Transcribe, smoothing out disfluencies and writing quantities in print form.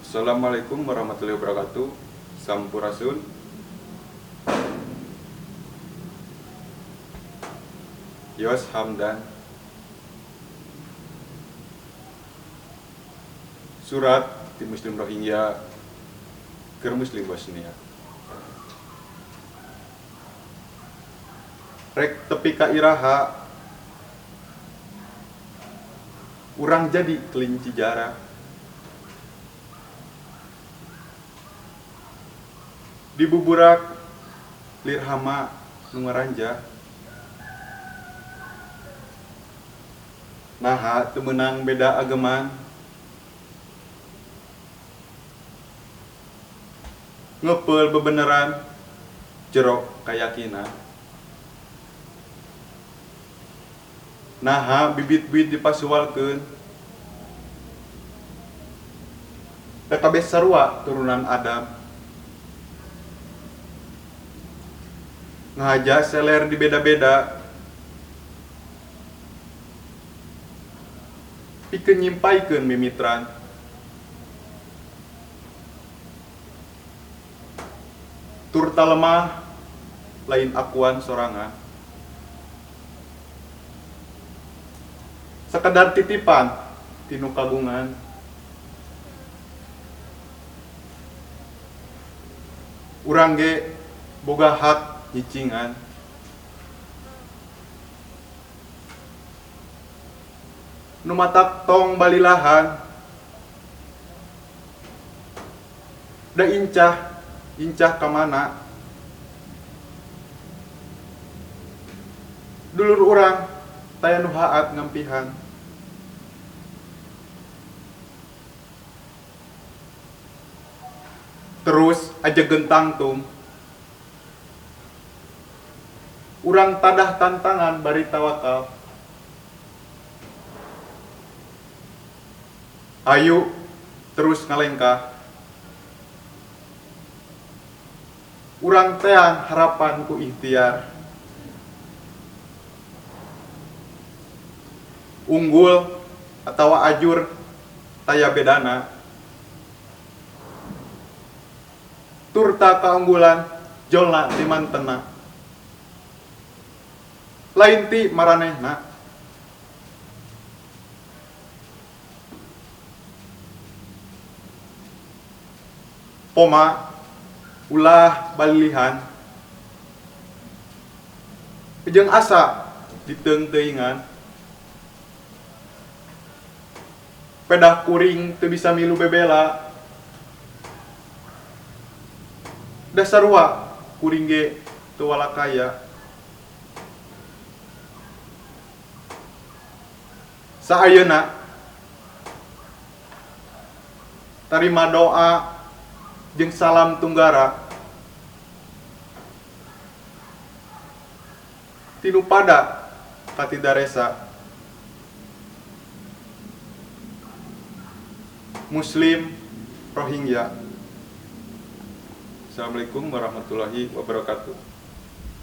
Assalamualaikum warahmatullahi wabarakatuh. Sampurasun. Yos Hamdan. Surat di Muslim Rohingya ke Muslim Bosnia. Rek tepi ka iraha urang jadi kelinci jara. Dibuburak lirhama nu ngaranja. Naha teu meunang beda ageman. Ngepeul bebeneran jero kayakinan. Naha bibit-bibit dipasualkeun. Da kabeh sarua turunan Adam. Ngaja seler di beda-beda. Pikeun nyimpaikeun mimitran. Tur talemah lain akuan sorangan. Sekedar titipan tinu kagungan. Urang ge boga hak nyicingan. Nu matak tong balilahan. Da incah ka mana. Dulur urang taya nu haat ngampihan. Terus aja gentang tum. Urang tadah tantangan bari tawakal. Ayu terus ngalengkah. Urang teang harapan ku ikhtiar. Unggul atawa ajur taya bedana. Turta kaunggulan jolna ti mantena. Lain ti maranehna. Poma ulah balilihan. Jeung asa diteung-teuingan. Pedah kuring teu bisa milu bebela. Da sarua kuring ge teu walakaya. Saayeuna tarima doa jeung salam tunggara tinu pada katidaresa Muslim Rohingya. Assalamualaikum warahmatullahi wabarakatuh.